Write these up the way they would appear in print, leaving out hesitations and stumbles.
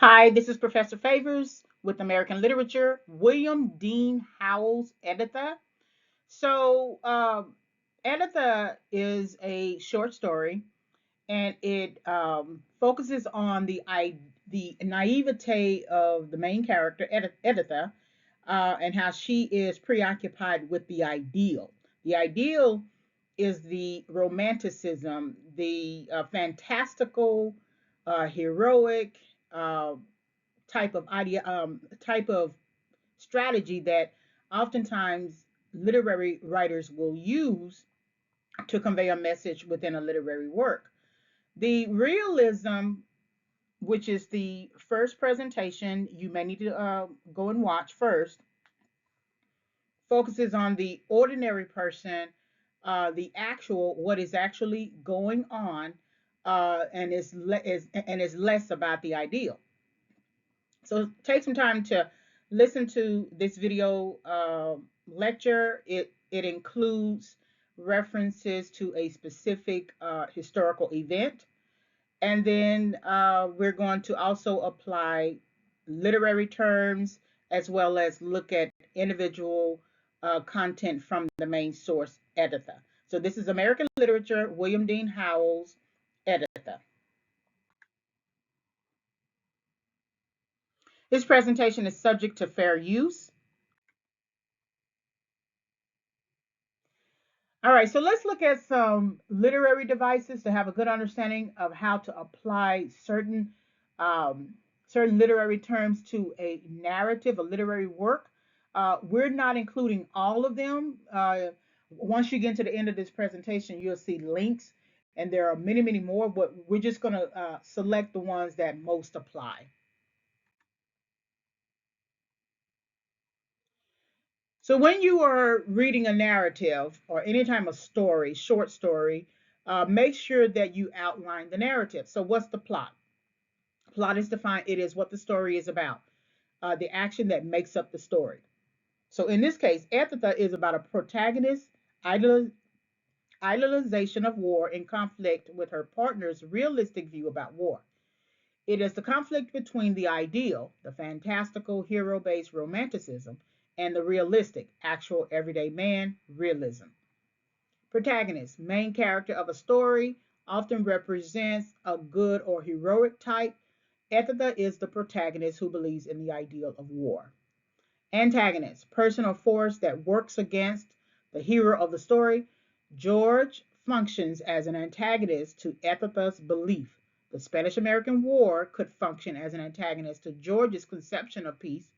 Hi, this is Professor Favors with American Literature, William Dean Howells, Editha. So, Editha is a short story, and it focuses on the naivete of the main character, Editha, and how she is preoccupied with the ideal. The ideal is the romanticism, the fantastical, heroic, uh, type of strategy that oftentimes literary writers will use to convey a message within a literary work. The realism, which is the first presentation you may need to go and watch first, focuses on the ordinary person, the actual, what is actually going on, and is less about the ideal. So take some time to listen to this video lecture. It includes references to a specific historical event. And then we're going to also apply literary terms as well as look at individual content from the main source, Editha. So this is American Literature, William Dean Howells, Editha. This presentation is subject to fair use. All right, so let's look at some literary devices to have a good understanding of how to apply um, certain literary terms to a narrative, a literary work. We're not including all of them. Once you get to the end of this presentation, you'll see links, and there are many, many more, but we're just going to select the ones that most apply. So when you are reading a narrative or anytime a story, short story, make sure that you outline the narrative. So what's the plot? Plot is defined. It is what the story is about, the action that makes up the story. So in this case, Editha is about a protagonist's idealization of war in conflict with her partner's realistic view about war. It is the conflict between the ideal, the fantastical, hero based romanticism, and the realistic, actual everyday man, realism. Protagonist, main character of a story, often represents a good or heroic type. Editha is the protagonist who believes in the ideal of war. Antagonist, person or force that works against the hero of the story. George functions as an antagonist to Editha's belief. The Spanish American War could function as an antagonist to George's conception of peace.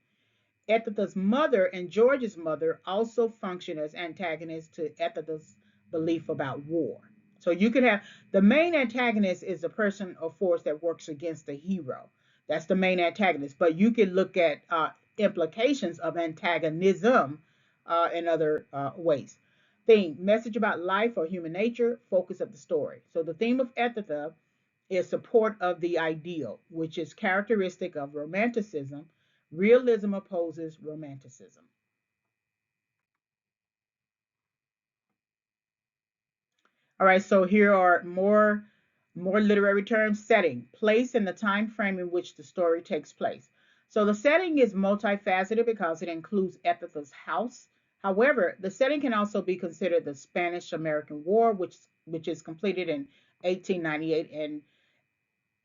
Editha's mother and George's mother also function as antagonists to Editha's belief about war. So you could have the main antagonist is the person or force that works against the hero. That's the main antagonist. But you can look at implications of antagonism in other ways. Theme, message about life or human nature, focus of the story. So the theme of Editha is support of the ideal, which is characteristic of romanticism. Realism opposes romanticism. All right, so here are more literary terms. Setting, place and the time frame in which the story takes place. So the setting is multifaceted because it includes Editha's house. However, the setting can also be considered the Spanish American War, which is completed in 1898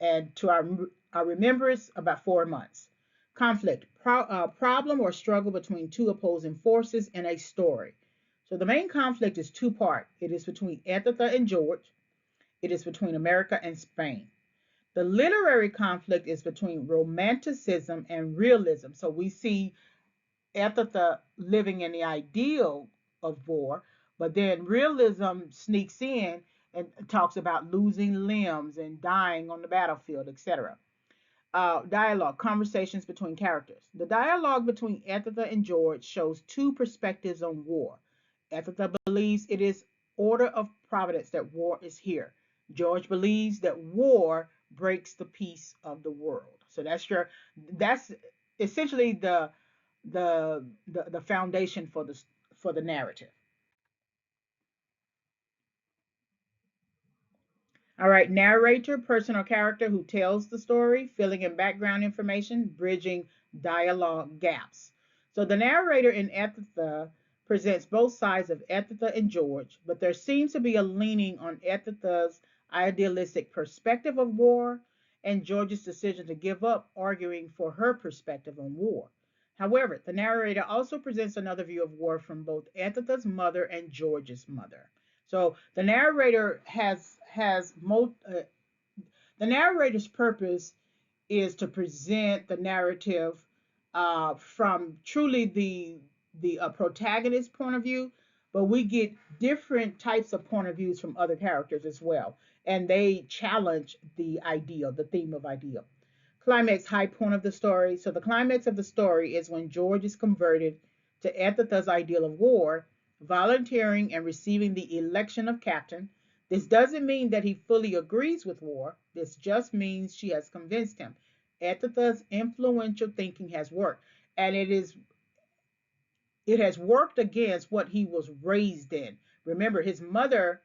and to our remembrance about 4 months. Conflict, problem or struggle between two opposing forces in a story. So the main conflict is two-part. It is between Editha and George. It is between America and Spain. The literary conflict is between romanticism and realism. So we see Editha living in the ideal of war, but then realism sneaks in and talks about losing limbs and dying on the battlefield, etc. Dialogue, conversations between characters. The dialogue between Editha and George shows two perspectives on war. Editha believes it is order of providence that war is here. George believes that war breaks the peace of the world. So that's essentially the foundation for the narrative. All right, narrator, person or character who tells the story, filling in background information, bridging dialogue gaps. So the narrator in Editha presents both sides of Editha and George, but there seems to be a leaning on Editha's idealistic perspective of war and George's decision to give up, arguing for her perspective on war. However, the narrator also presents another view of war from both Editha's mother and George's mother. So the narrator's purpose is to present the narrative from truly the protagonist point of view, but we get different types of point of views from other characters as well, and they challenge the ideal, the theme of ideal. Climax, high point of the story. So the climax of the story is when George is converted to Editha's ideal of war, volunteering and receiving the election of captain. This doesn't mean that he fully agrees with war. This just means she has convinced him. Editha's influential thinking has worked, and it has worked against what he was raised in. Remember, his mother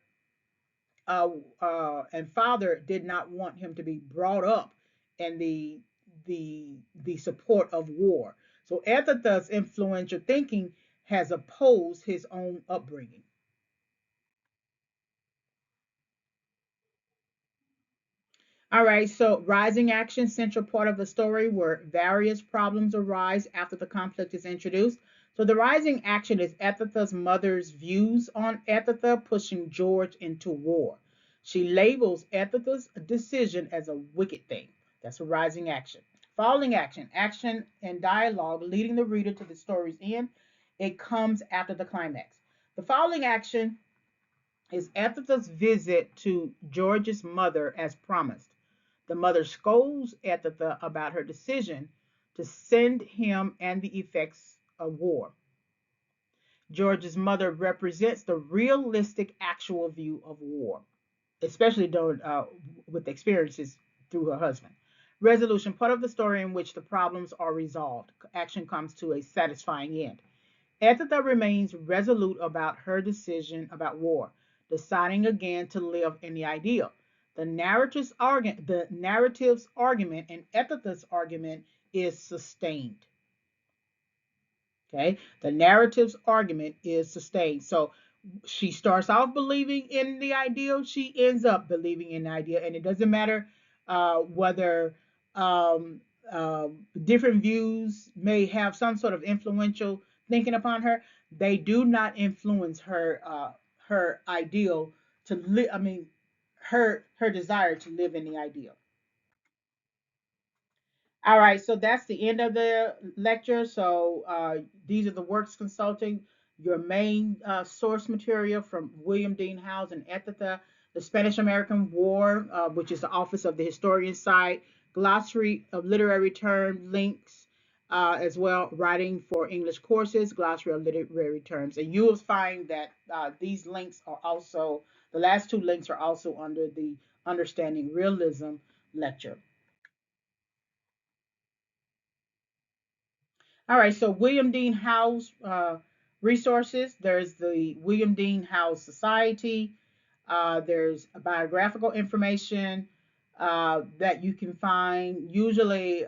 and father did not want him to be brought up in the support of war. So Editha's influential thinking has opposed his own upbringing. All right, so rising action, central part of the story where various problems arise after the conflict is introduced. So the rising action is Editha's mother's views on Editha pushing George into war. She labels Editha's decision as a wicked thing. That's a rising action. Falling action, action and dialogue leading the reader to the story's end. It comes after the climax. The falling action is Editha's visit to George's mother as promised. The mother scolds Editha about her decision to send him and the effects of war. George's mother represents the realistic, actual view of war, especially with experiences through her husband. Resolution, part of the story in which the problems are resolved. Action comes to a satisfying end. Editha remains resolute about her decision about war, deciding again to live in the ideal. The narrative's argument and Editha's argument is sustained. Okay, the narrative's argument is sustained. So she starts off believing in the ideal, she ends up believing in the ideal, and it doesn't matter whether um, uh, different views may have some sort of influential thinking upon her. They do not influence her ideal to live. I mean, her desire to live in the ideal. All right, so that's the end of the lecture. So these are the works consulting, your main source material from William Dean Howells and Editha, the Spanish-American War, which is the Office of the Historian site, glossary of literary term links, as well, writing for English courses, glossary of literary terms. And you will find that these links are also, the last two links are also under the Understanding Realism lecture. All right, so William Dean Howells resources. There's the William Dean Howells Society. There's biographical information that you can find. Usually,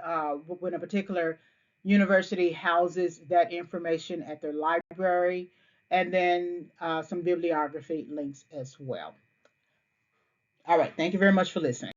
when a particular university houses that information at their library, and then some bibliography links as well. All right, thank you very much for listening.